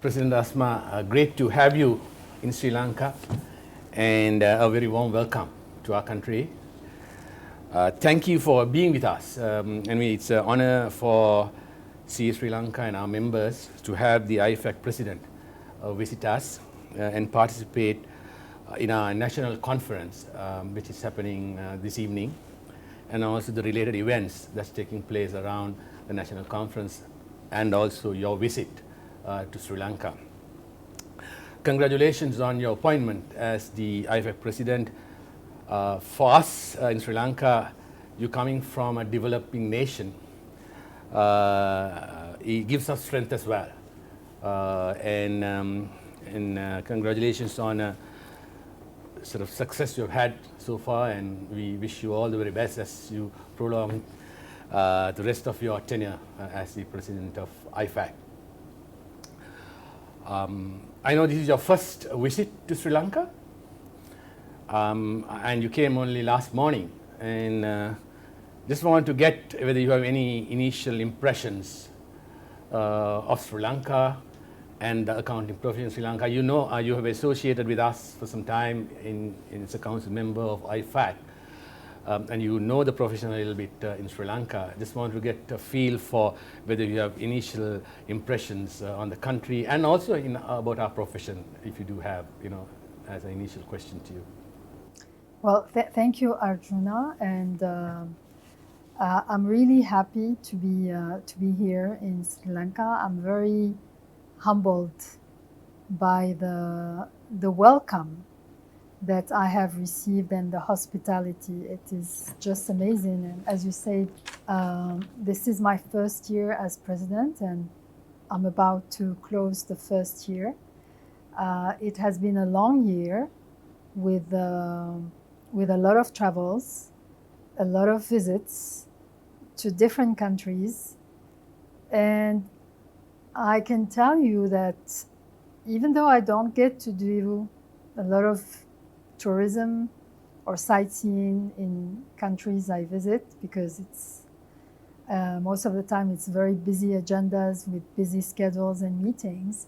President Asma, great to have you in Sri Lanka, and a very warm welcome to our country. Thank you for being with us. It's an honor for Sri Lanka and our members to have the IFAC President visit us and participate in our national conference, which is happening this evening, and also the related events that's taking place around the national conference, and also your visit to Sri Lanka. Congratulations on your appointment as the IFAC President. For us in Sri Lanka, you coming from a developing nation, it gives us strength as well. Congratulations on sort of success you've had so far, and we wish you all the very best as you prolong the rest of your tenure as the President of IFAC. I know this is your first visit to Sri Lanka, and you came only last morning, and just want to get whether you have any initial impressions of Sri Lanka and the accounting profession in Sri Lanka. You know, you have associated with us for some time as a council member of IFAC, and you know the profession a little bit in Sri Lanka. Just want to get a feel for whether you have initial impressions on the country and also about our profession, if you do have, as an initial question to you. Well, thank you, Arjuna, and I'm really happy to be here in Sri Lanka. I'm very humbled by the welcome that I have received and the hospitality. It is just amazing. And as you said, this is my first year as president, and I'm about to close the first year. It has been a long year with a lot of travels, a lot of visits to different countries. And I can tell you that even though I don't get to do a lot of tourism or sightseeing in countries I visit, because it's most of the time it's very busy agendas with busy schedules and meetings.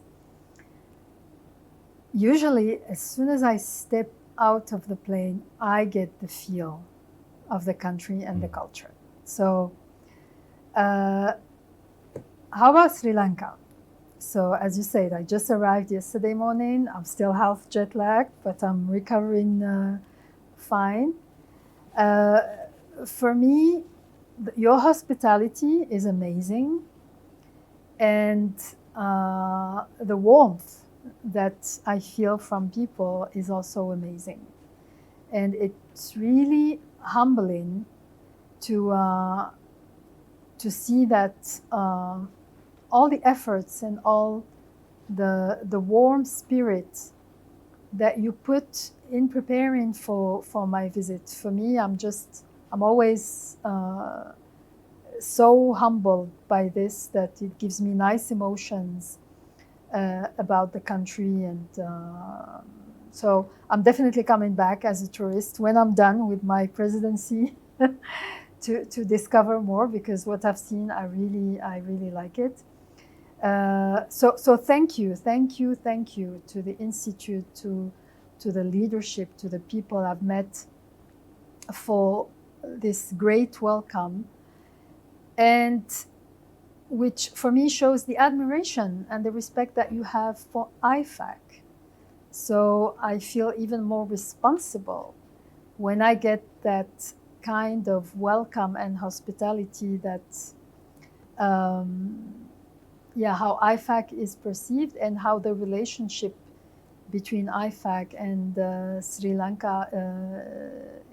Usually, as soon as I step out of the plane, I get the feel of the country and the culture. So, how about Sri Lanka? So, as you said, I just arrived yesterday morning. I'm still half jet lagged, but I'm recovering fine. For me, your hospitality is amazing, and the warmth that I feel from people is also amazing. And it's really humbling to see that all the efforts and all the warm spirit that you put in preparing for my visit. For me, I'm always so humbled by this that it gives me nice emotions about the country. And so I'm definitely coming back as a tourist when I'm done with my presidency to discover more, because what I've seen, I really like it. So thank you to the Institute, to the leadership, to the people I've met for this great welcome, and which for me shows the admiration and the respect that you have for IFAC. So I feel even more responsible when I get that kind of welcome and hospitality, that how IFAC is perceived and how the relationship between IFAC and Sri Lanka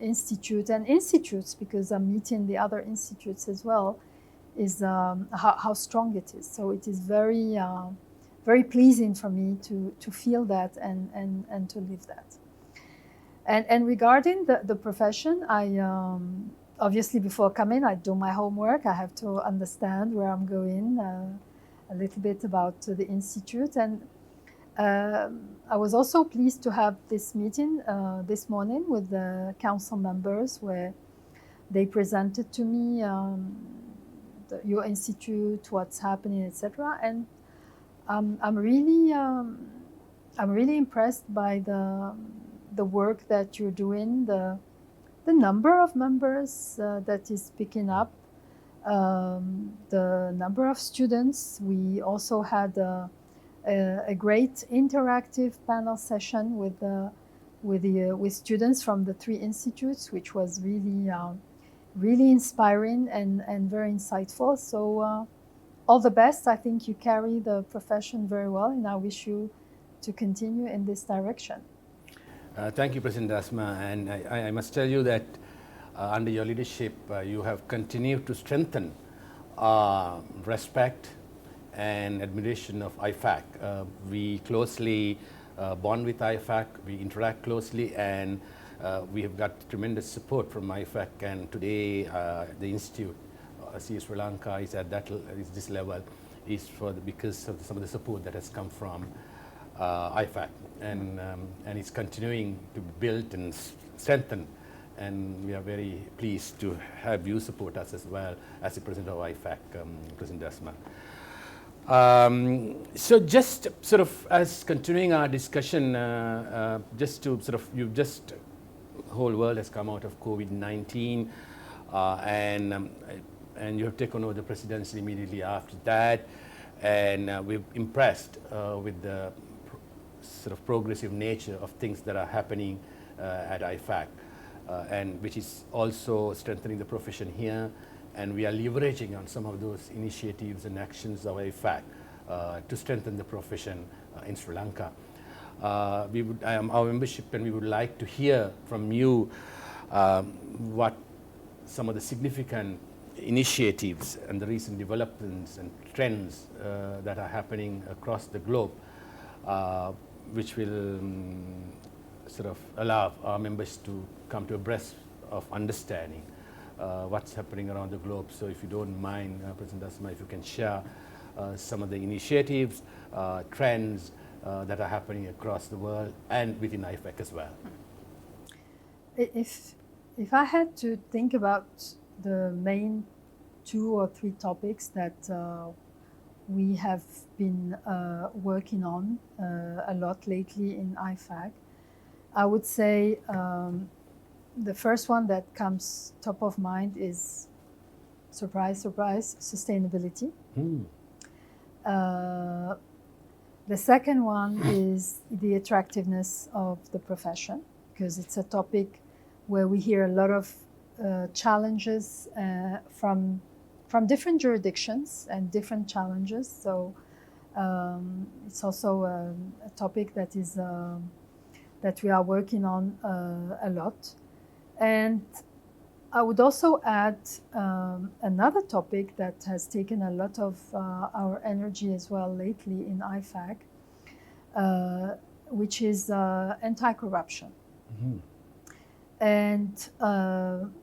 Institute and institutes, because I'm meeting the other institutes as well, is how strong it is. So it is very, very pleasing for me to feel that and to live that. And regarding the profession, I obviously before coming, I do my homework. I have to understand where I'm going, a little bit about the institute. And I was also pleased to have this meeting this morning with the council members, where they presented to me your institute, what's happening, etc. And I'm really impressed by the work that you're doing, the number of members that is picking up, the number of students. We also had a great interactive panel session with students from the 3 institutes, which was really inspiring and very insightful. So all the best. I think you carry the profession very well, and I wish you to continue in this direction. Thank you, President Asma. And I must tell you that under your leadership, you have continued to strengthen respect and admiration of IFAC. We closely bond with IFAC, we interact closely, and we have got tremendous support from IFAC. And today, the Institute, Sri Lanka, is at this level, is because of some of the support that has come from IFAC, and it's continuing to build and strengthen. And we are very pleased to have you support us as well as the President of IFAC, President Asma. So just sort of as continuing our discussion, just to sort of, whole world has come out of COVID-19, and you have taken over the presidency immediately after that, and we're impressed with the sort of progressive nature of things that are happening at IFAC, and which is also strengthening the profession here. And we are leveraging on some of those initiatives and actions of IFAC to strengthen the profession in Sri Lanka. Our membership, and we would like to hear from you what some of the significant initiatives and the recent developments and trends that are happening across the globe, which will sort of allow our members to come to abreast of understanding what's happening around the globe. So if you don't mind, President Asma, if you can share some of the initiatives, trends that are happening across the world and within IFAC as well. If I had to think about the main 2 or 3 topics that we have been working on a lot lately in IFAC, I would say the first one that comes top of mind is, surprise, surprise, sustainability. The second one is the attractiveness of the profession, because it's a topic where we hear a lot of challenges from different jurisdictions and different challenges. So it's also a topic that we are working on a lot. And I would also add another topic that has taken a lot of our energy as well lately in IFAC, which is anti-corruption. Mm-hmm. And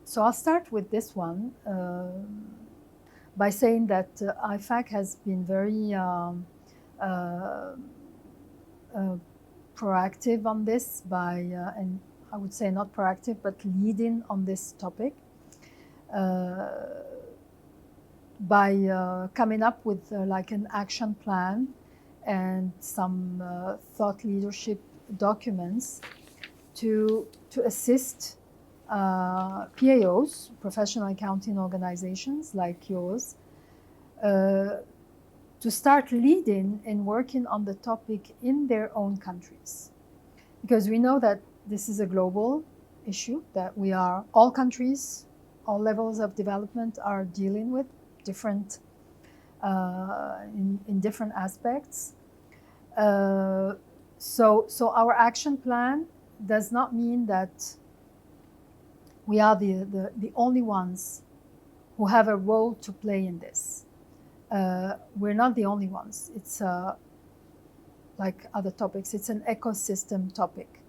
so I'll start with this one by saying that IFAC has been very proactive on this and I would say not proactive, but leading on this topic by coming up with like an action plan and some thought leadership documents to assist PAOs, professional accounting organizations like yours, to start leading and working on the topic in their own countries. Because we know that this is a global issue that all countries, all levels of development are dealing with different, in different aspects. So our action plan does not mean that we are the only ones who have a role to play in this. We're not the only ones. It's like other topics, it's an ecosystem topic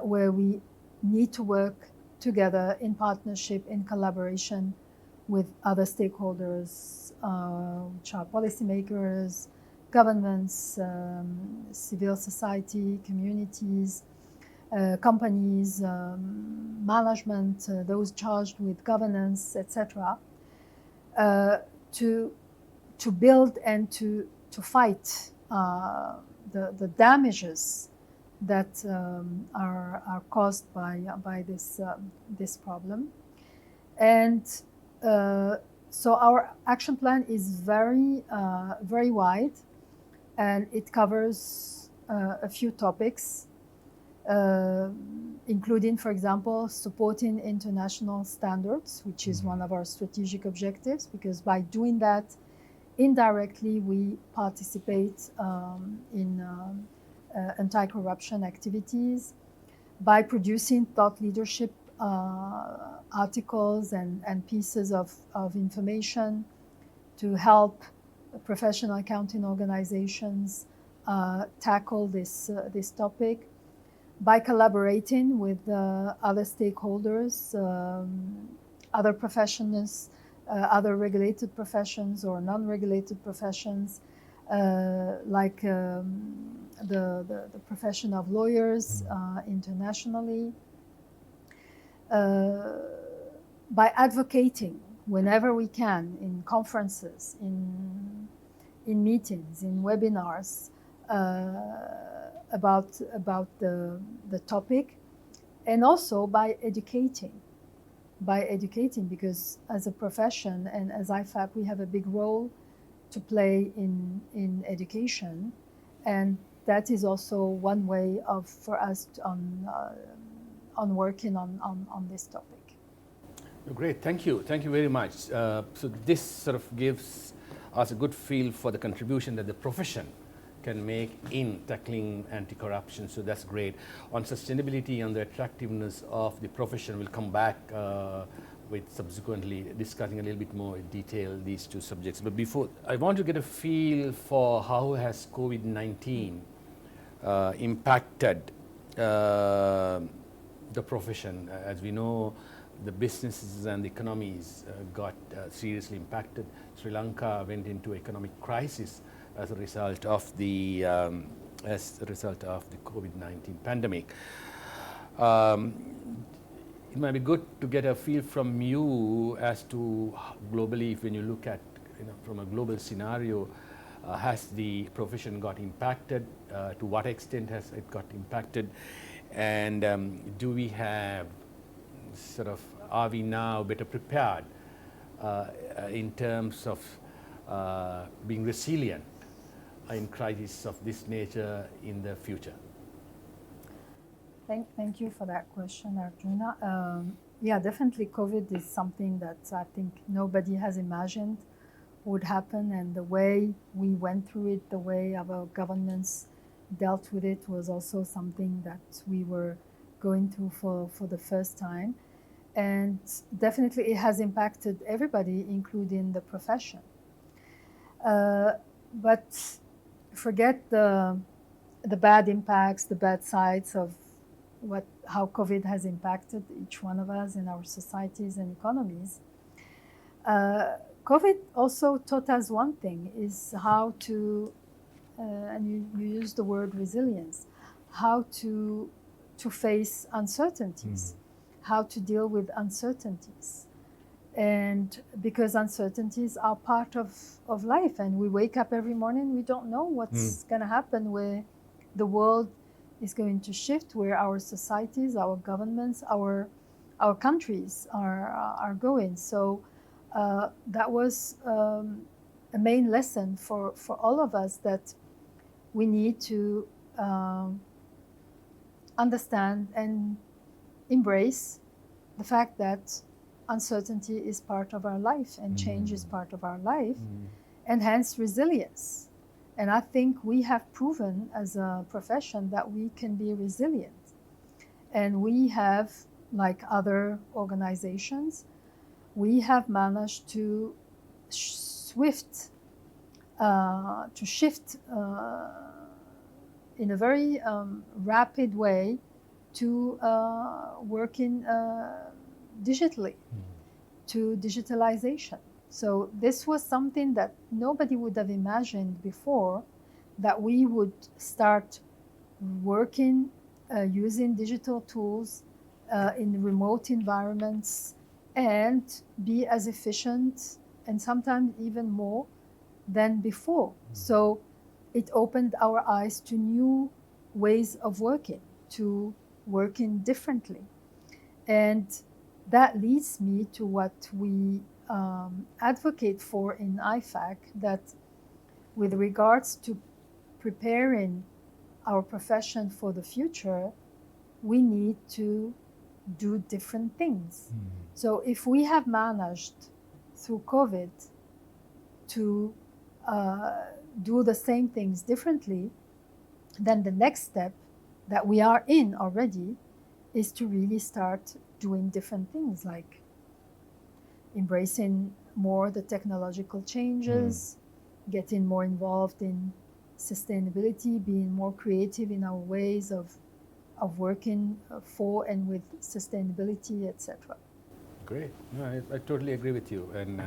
where we need to work together in partnership, in collaboration with other stakeholders, which are policymakers, governments, civil society, communities, companies, management, those charged with governance, etc., to build and to to fight the damages that are caused by this problem. And so our action plan is very wide, and it covers a few topics, including, for example, supporting international standards, which is one of our strategic objectives, because by doing that, indirectly we participate in anti-corruption activities by producing thought leadership articles and pieces of information to help professional accounting organizations tackle this topic, by collaborating with other stakeholders, other professions, other regulated professions or non-regulated professions, like the profession of lawyers internationally, by advocating whenever we can in conferences, in meetings, in webinars, about the topic, and also by educating, because as a profession and as IFAC, we have a big role to play in education, and that is also one way for us on working on this topic. Great, thank you very much. So this sort of gives us a good feel for the contribution that the profession can make in tackling anti-corruption, so that's great. On sustainability and the attractiveness of the profession, we'll come back with subsequently discussing a little bit more in detail these two subjects. But before, I want to get a feel for how has COVID-19 impacted the profession. As we know, the businesses and the economies got seriously impacted. Sri Lanka went into economic crisis as a result of the COVID-19 pandemic. It might be good to get a feel from you as to globally, when you look at, from a global scenario, has the profession got impacted? To what extent has it got impacted? And do we have sort of, are we now better prepared in terms of being resilient in crises of this nature in the future? Thank you for that question, Arjuna. Yeah, definitely COVID is something that I think nobody has imagined would happen, and the way we went through it, the way our governments dealt with it was also something that we were going through for the first time. And definitely it has impacted everybody, including the profession. But forget the bad impacts, the bad sides of how COVID has impacted each one of us in our societies and economies. COVID also taught us one thing, is how to, and you use the word resilience, how to face uncertainties, how to deal with uncertainties. And because uncertainties are part of life, and we wake up every morning, we don't know what's going to happen, where the world is going to shift, where our societies, our governments, our countries are going. So that was a main lesson for all of us, that we need to understand and embrace the fact that uncertainty is part of our life, and change is part of our life, and hence resilience. And I think we have proven as a profession that we can be resilient. And we have, like other organizations, we have managed to shift in a very rapid way to working digitally, to digitalization. So this was something that nobody would have imagined before, that we would start working using digital tools in remote environments, and be as efficient, and sometimes even more, than before. So it opened our eyes to new ways of working, to working differently. And that leads me to what we advocate for in IFAC, that with regards to preparing our profession for the future, we need to do different things. So if we have managed through COVID to do the same things differently, then the next step that we are in already is to really start doing different things, like embracing more the technological changes, getting more involved in sustainability, being more creative in our ways of working for and with sustainability, etc. Great. No, I totally agree with you. And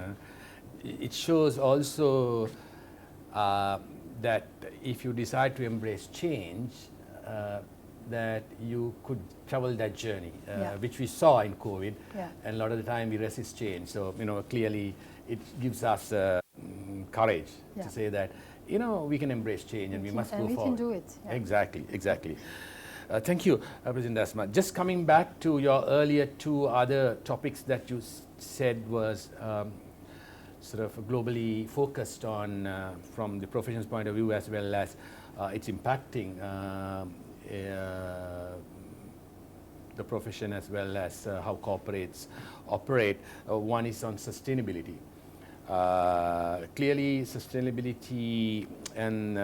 it shows also that if you decide to embrace change, that you could travel that journey, which we saw in COVID. And a lot of the time we resist change. So, clearly it gives us courage to say that, we can embrace change and we must go forward. And we can do it. Exactly. Thank you, President Asma. Just coming back to your earlier two other topics that you said was sort of globally focused on from the profession's point of view, as well as it's impacting the profession, as well as how corporates operate. One is on sustainability. Clearly, sustainability and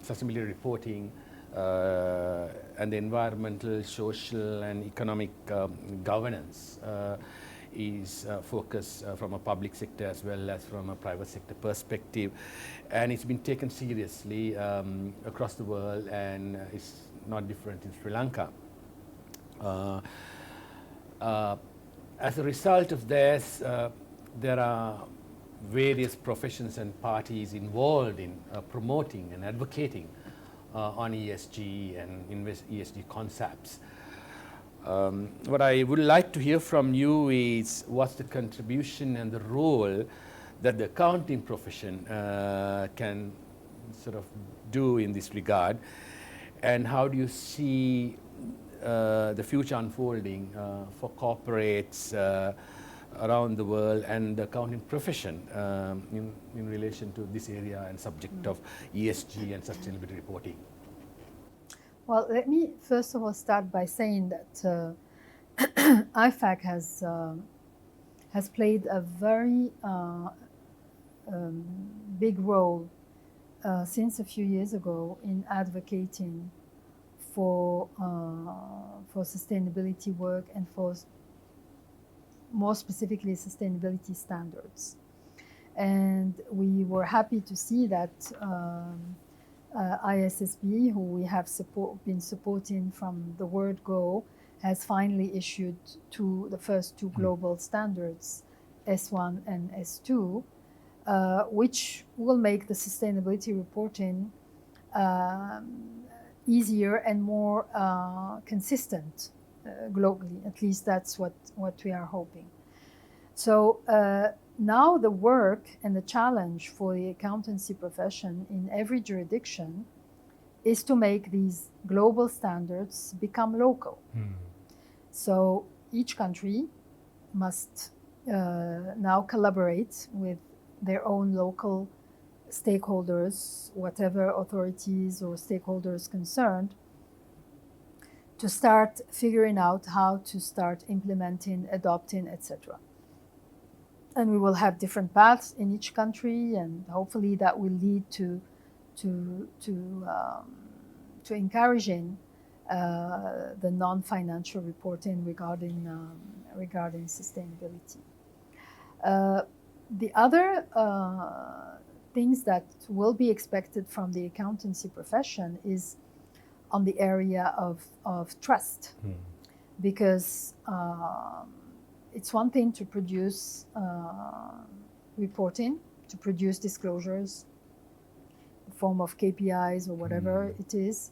sustainability reporting and the environmental, social and economic governance is focused from a public sector as well as from a private sector perspective, and it's been taken seriously across the world, and it's not different in Sri Lanka. As a result of this, there are various professions and parties involved in promoting and advocating on ESG and ESG concepts. What I would like to hear from you is what's the contribution and the role that the accounting profession can sort of do in this regard, and how do you see the future unfolding for corporates around the world and the accounting profession in relation to this area and subject of ESG and sustainability reporting? Well, let me first of all start by saying that IFAC has played a very big role since a few years ago in advocating for sustainability work and for more specifically sustainability standards. And we were happy to see that ISSB, who we have been supporting from the word go, has finally issued the first two global standards, S1 and S2, which will make the sustainability reporting easier and more consistent globally. At least that's what we are hoping. So now the work and the challenge for the accountancy profession in every jurisdiction is to make these global standards become local. So each country must now collaborate with their own local stakeholders, whatever authorities or stakeholders concerned, to start figuring out how to start implementing, adopting, etc. And we will have different paths in each country, and hopefully that will lead to encouraging the non-financial reporting regarding sustainability. The other things that will be expected from the accountancy profession is on the area of trust, because it's one thing to produce reporting, to produce disclosures in the form of KPIs or whatever it is.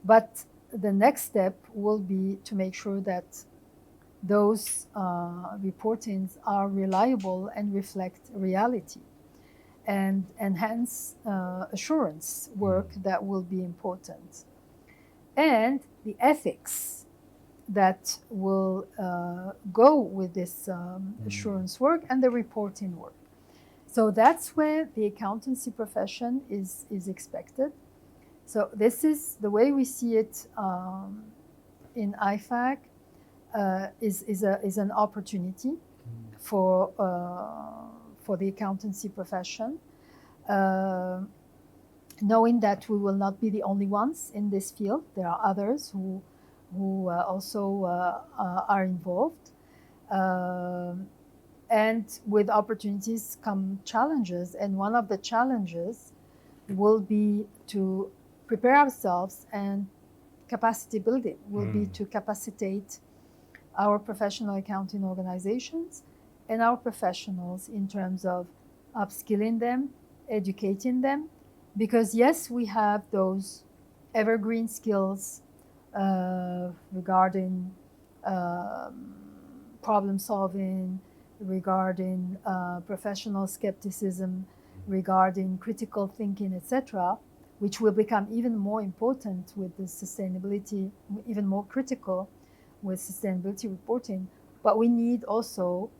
But the next step will be to make sure that those reportings are reliable and reflect reality, and hence assurance work that will be important, and the ethics that will go with this assurance work and the reporting work. So that's where the accountancy profession is expected. So this is the way we see it in IFAC. Is an opportunity for the accountancy profession, knowing that we will not be the only ones in this field. There are others who also are involved, and with opportunities come challenges. And one of the challenges will be to prepare ourselves, and capacity building will be to capacitate our professional accounting organizations and our professionals in terms of upskilling them, educating them, because yes, we have those evergreen skills regarding problem solving, regarding professional skepticism, regarding critical thinking, etc., which will become even more important with the sustainability, even more critical with sustainability reporting. But we need also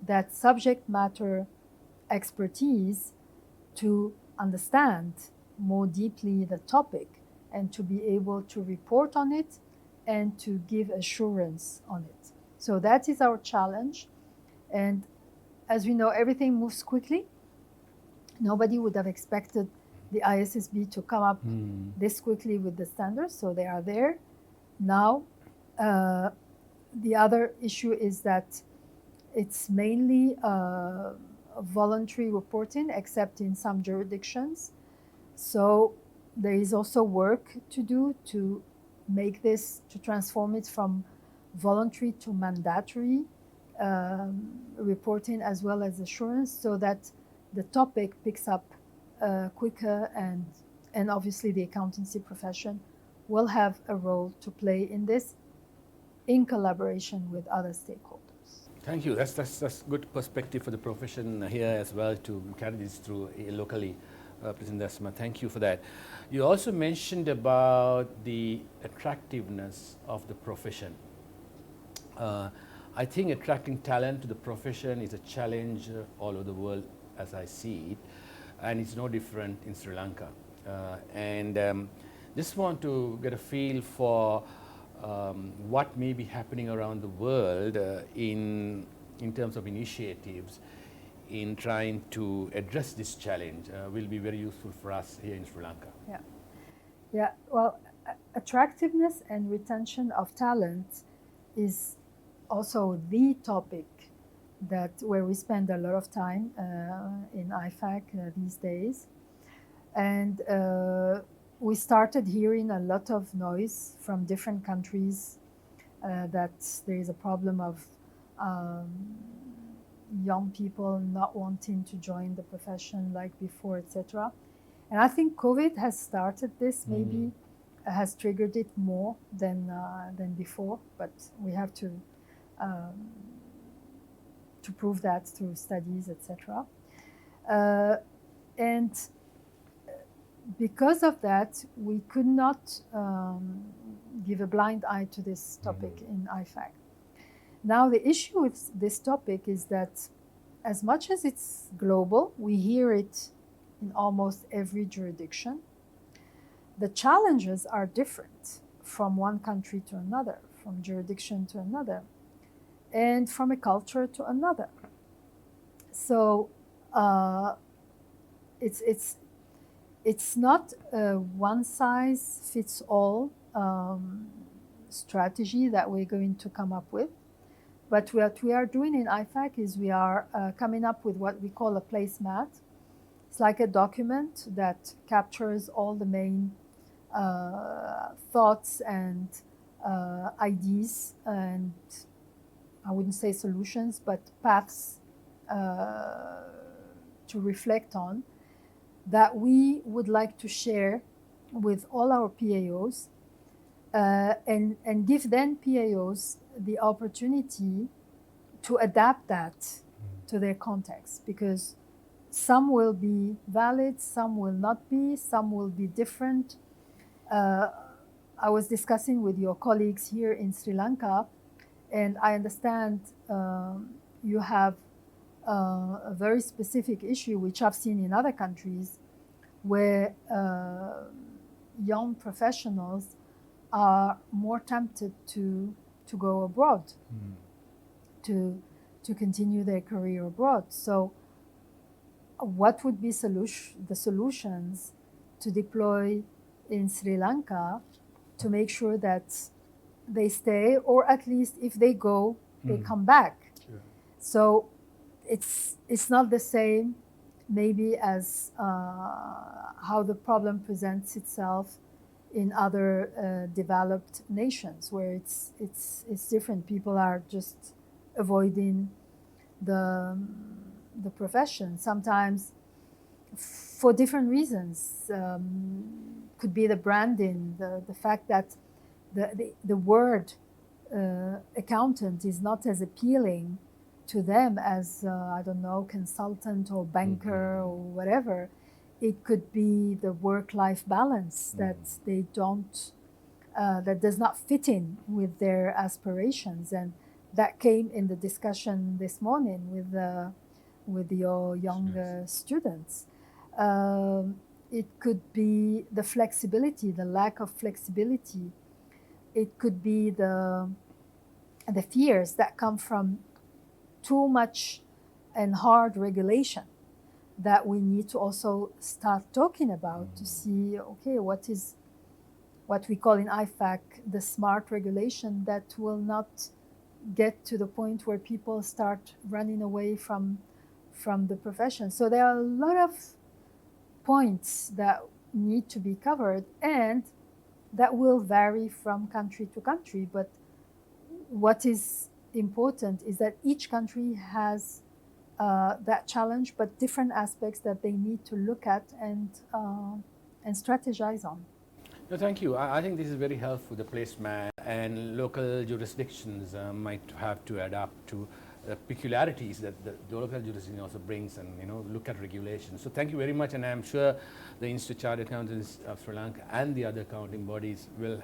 that subject matter expertise to understand more deeply the topic and to be able to report on it and to give assurance on it. So that is our challenge. And as we know, everything moves quickly. Nobody would have expected the ISSB to come up this quickly with the standards, so they are there now. The other issue is that it's mainly voluntary reporting, except in some jurisdictions. So there is also work to do to make this, to transform it from voluntary to mandatory reporting as well as assurance, so that the topic picks up quicker, and obviously the accountancy profession will have a role to play in this in collaboration with other stakeholders. Thank you. That's good perspective for the profession here as well to carry this through locally. President Desma, thank you for that. You also mentioned about the attractiveness of the profession. I think attracting talent to the profession is a challenge all over the world as I see it, and it's no different in Sri Lanka. Just want to get a feel for what may be happening around the world in terms of initiatives in trying to address this challenge will be very useful for us here in Sri Lanka. Yeah. Well, attractiveness and retention of talent is also the topic that where we spend a lot of time in IFAC these days, and we started hearing a lot of noise from different countries that there is a problem of young people not wanting to join the profession like before, etc. And I think COVID has started this, maybe has triggered it more than before, but we have to prove that through studies, etc. And because of that, we could not give a blind eye to this topic in IFAC. Now, the issue with this topic is that as much as it's global, we hear it in almost every jurisdiction. The challenges are different from one country to another, from jurisdiction to another, and from a culture to another. So it's not a one-size-fits-all strategy that we're going to come up with. But what we are doing in IFAC is we are coming up with what we call a placemat. It's like a document that captures all the main thoughts and ideas, and I wouldn't say solutions, but paths to reflect on, that we would like to share with all our PAOs and give then PAOs the opportunity to adapt that to their context, because some will be valid, some will not be, some will be different. I was discussing with your colleagues here in Sri Lanka, and I understand you have a very specific issue, which I've seen in other countries, where young professionals are more tempted to go abroad, to continue their career abroad. So what would be the solutions to deploy in Sri Lanka to make sure that they stay, or at least if they go, they come back? Sure. So it's not the same maybe as how the problem presents itself in other developed nations, where it's different. People are just avoiding the profession, sometimes for different reasons. Could be the branding, the fact that the word accountant is not as appealing to them as I don't know, consultant or banker or whatever. It could be the work-life balance that they don't, that does not fit in with their aspirations, and that came in the discussion this morning with your young students. It could be the flexibility, the lack of flexibility. It could be the fears that come from too much and hard regulation that we need to also start talking about to see, okay, what is what we call in IFAC the smart regulation that will not get to the point where people start running away from the profession. So there are a lot of points that need to be covered, and that will vary from country to country. But what is important is that each country has that challenge, but different aspects that they need to look at and strategize on. No, thank you. I think this is very helpful. The placemat and local jurisdictions might have to adapt to the peculiarities that the local jurisdiction also brings, and look at regulations. So thank you very much, and I'm sure the Institute of Chartered Accountants of Sri Lanka and the other accounting bodies will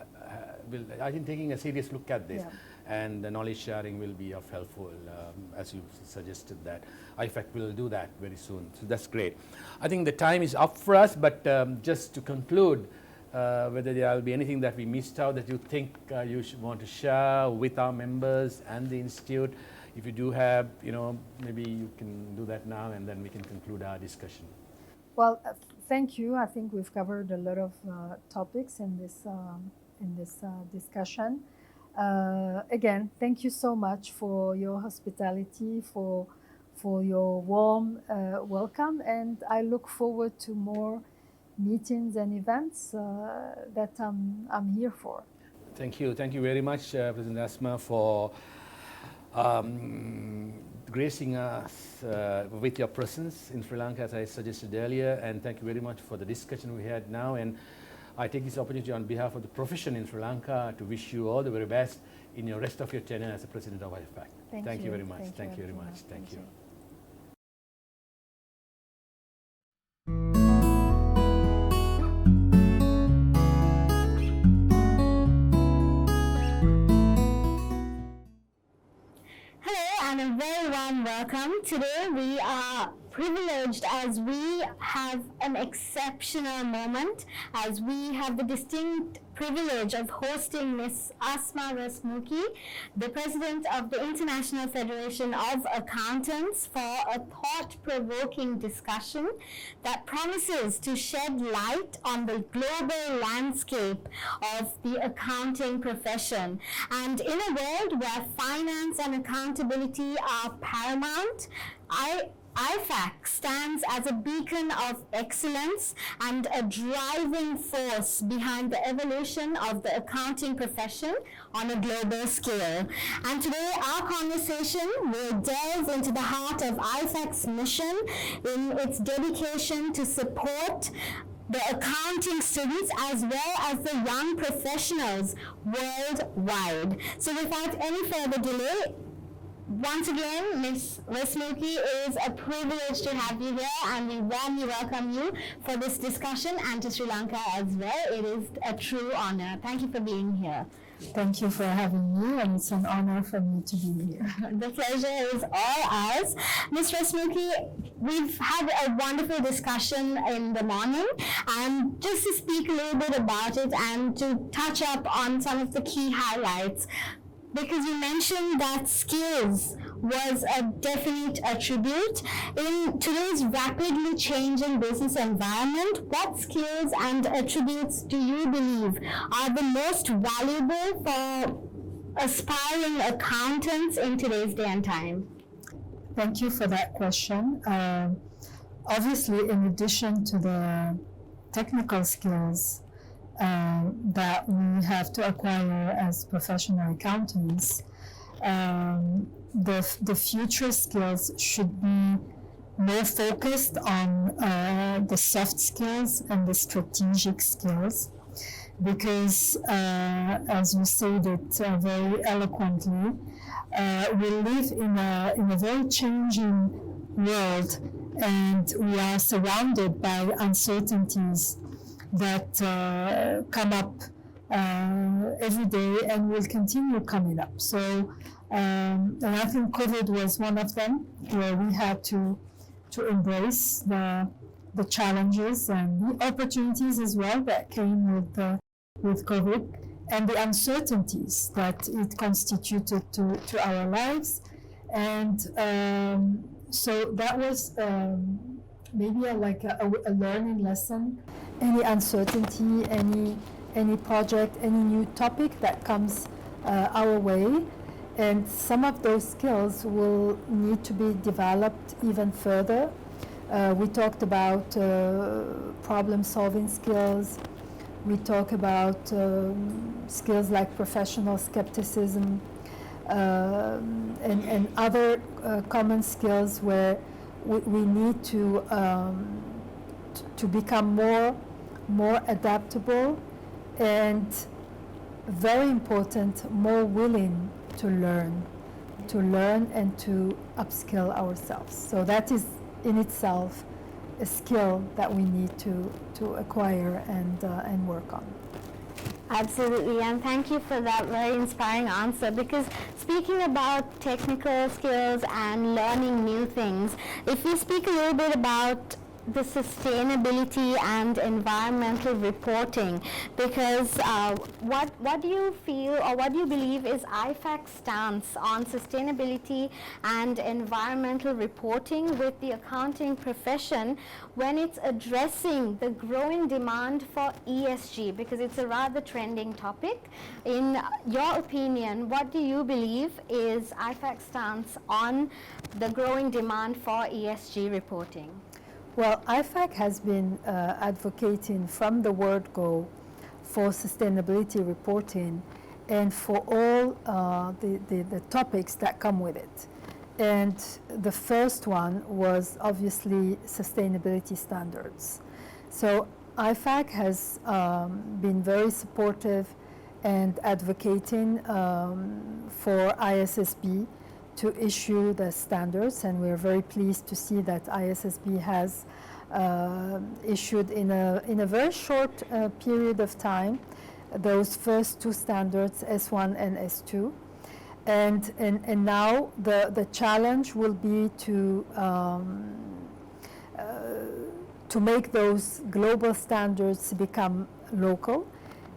I think, taking a serious look at this. Yeah. And the knowledge sharing will be of helpful, as you suggested that. IFAC will do that very soon, so that's great. I think the time is up for us, but just to conclude, whether there will be anything that we missed out that you think you should want to share with our members and the Institute. If you do have, maybe you can do that now, and then we can conclude our discussion. Well, thank you. I think we've covered a lot of topics in this discussion. Again, thank you so much for your hospitality, for your warm welcome, and I look forward to more meetings and events that I'm here for. Thank you very much, President Asma, for gracing us with your presence in Sri Lanka, as I suggested earlier, and thank you very much for the discussion we had now. And I take this opportunity on behalf of the profession in Sri Lanka to wish you all the very best in your rest of your tenure as a president of IFAC. Thank you very much. Thank you very much. Thank you. And a very warm welcome. Today we are privileged as we have an exceptional moment, as we have the distinct privilege of hosting Ms. Asma Rasmuki, the President of the International Federation of Accountants, for a thought-provoking discussion that promises to shed light on the global landscape of the accounting profession. And in a world where finance and accountability are paramount, IFAC stands as a beacon of excellence and a driving force behind the evolution of the accounting profession on a global scale. And today our conversation will delve into the heart of IFAC's mission in its dedication to support the accounting students as well as the young professionals worldwide. So without any further delay, once again, Ms. Rasmuki, it is a privilege to have you here, and we warmly welcome you for this discussion and to Sri Lanka as well. It is a true honor. Thank you for being here. Thank you for having me, and it's an honor for me to be here. The pleasure is all ours. Ms. Rasmuki, we've had a wonderful discussion in the morning, and just to speak a little bit about it and to touch up on some of the key highlights, because you mentioned that skills was a definite attribute. In today's rapidly changing business environment, what skills and attributes do you believe are the most valuable for aspiring accountants in today's day and time? Thank you for that question. Obviously, in addition to the technical skills that we have to acquire as professional accountants, the future skills should be more focused on the soft skills and the strategic skills, because as you said it very eloquently, we live in a very changing world, and we are surrounded by uncertainties that come up every day and will continue coming up. So, and I think COVID was one of them, where we had to embrace the challenges and the opportunities as well that came with COVID, and the uncertainties that it constituted to our lives. And so that was maybe a learning lesson. Any uncertainty, any project, any new topic that comes our way, and some of those skills will need to be developed even further. We talked about problem-solving skills. We talk about skills like professional skepticism and other common skills where we need to become more adaptable, and very important, more willing to learn and to upskill ourselves. So that is in itself a skill that we need to acquire and work on. Absolutely, and thank you for that very inspiring answer, because speaking about technical skills and learning new things, if we speak a little bit about the sustainability and environmental reporting, because what do you feel or what do you believe is IFAC's stance on sustainability and environmental reporting with the accounting profession when it's addressing the growing demand for ESG, because it's a rather trending topic? In your opinion, what do you believe is IFAC's stance on the growing demand for ESG reporting? Well, IFAC has been advocating from the word go for sustainability reporting and for all the topics that come with it. And the first one was obviously sustainability standards. So IFAC has been very supportive and advocating for ISSB to issue the standards, and we're very pleased to see that ISSB has issued in a very short period of time those first two standards, S1 and S2. And now the challenge will be to make those global standards become local.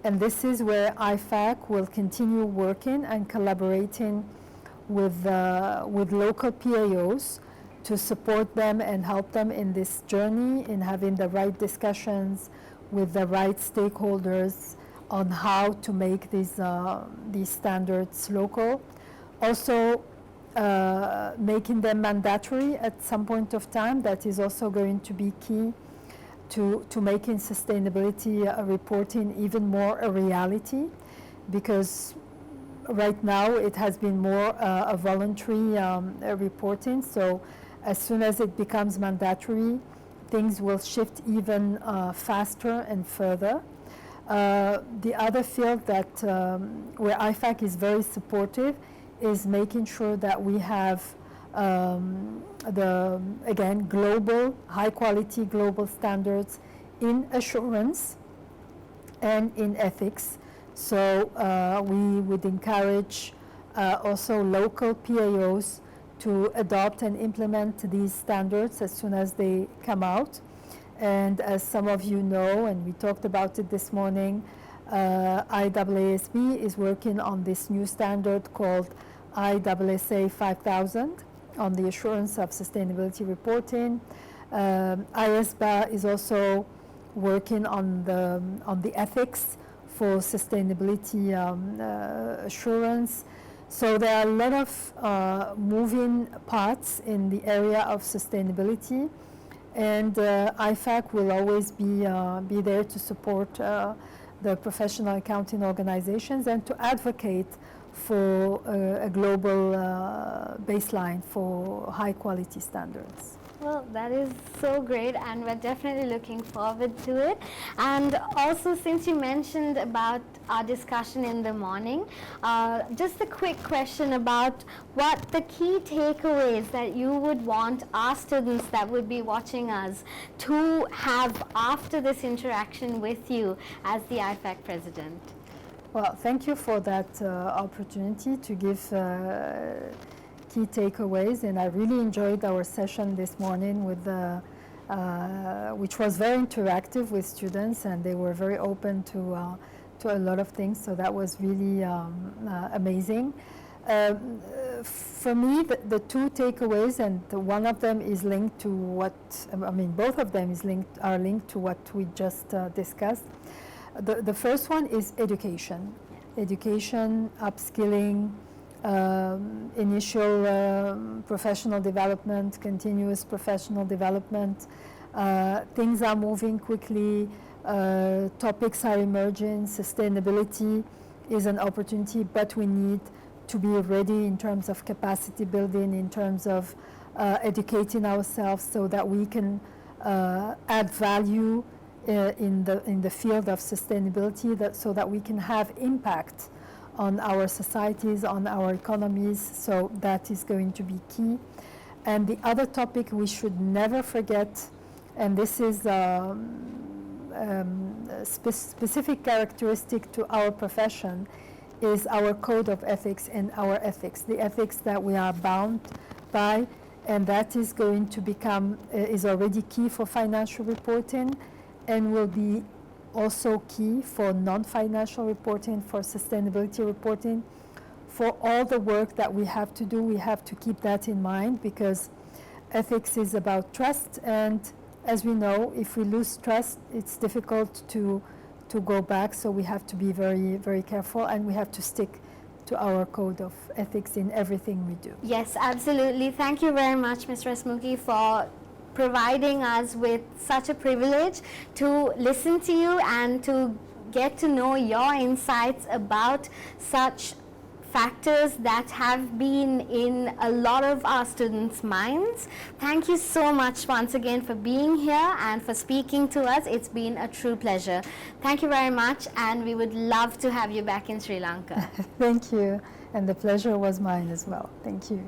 And this is where IFAC will continue working and collaborating with local PAOs to support them and help them in this journey, in having the right discussions with the right stakeholders on how to make these standards local. Also, making them mandatory at some point of time. That is also going to be key to making sustainability reporting even more a reality, because right now it has been more a voluntary reporting. So as soon as it becomes mandatory, things will shift even faster and further. The other field that where IFAC is very supportive is making sure that we have global, high quality global standards in assurance and in ethics. So we would encourage also local PAOs to adopt and implement these standards as soon as they come out. And as some of you know, and we talked about it this morning, IAASB is working on this new standard called ISSA 5000 on the assurance of sustainability reporting. ISBA is also working on the ethics for sustainability assurance. So there are a lot of moving parts in the area of sustainability, and IFAC will always be there to support the professional accounting organizations and to advocate for a global baseline for high quality standards. Well, that is so great, and we're definitely looking forward to it. And also, since you mentioned about our discussion in the morning, just a quick question about what the key takeaways that you would want our students that would be watching us to have after this interaction with you as the IFAC president. Well, thank you for that opportunity to give key takeaways, and I really enjoyed our session this morning with which was very interactive with students, and they were very open to a lot of things, so that was really amazing. For me, the two takeaways, and one of them is linked to both of them are linked to what we just discussed. The first one is education, upskilling, initial professional development, continuous professional development. Things are moving quickly, topics are emerging, sustainability is an opportunity, but we need to be ready in terms of capacity building, in terms of educating ourselves so that we can add value in the field of sustainability, so that we can have impact on our societies, on our economies. So that is going to be key. And the other topic we should never forget, and this is specific characteristic to our profession, is our code of ethics and our ethics, the ethics that we are bound by, and that is going to become, is already key for financial reporting, and will be also key for non-financial reporting, for sustainability reporting, for all the work that we have to do. We have to keep that in mind, because ethics is about trust, and as we know, if we lose trust, it's difficult to go back, so we have to be very, very careful, and we have to stick to our code of ethics in everything we do. Yes, absolutely. Thank you very much, Ms. Rasmuki, for providing us with such a privilege to listen to you and to get to know your insights about such factors that have been in a lot of our students' minds. Thank you so much once again for being here and for speaking to us. It's been a true pleasure. Thank you very much, and we would love to have you back in Sri Lanka. Thank you, and the pleasure was mine as well. Thank you.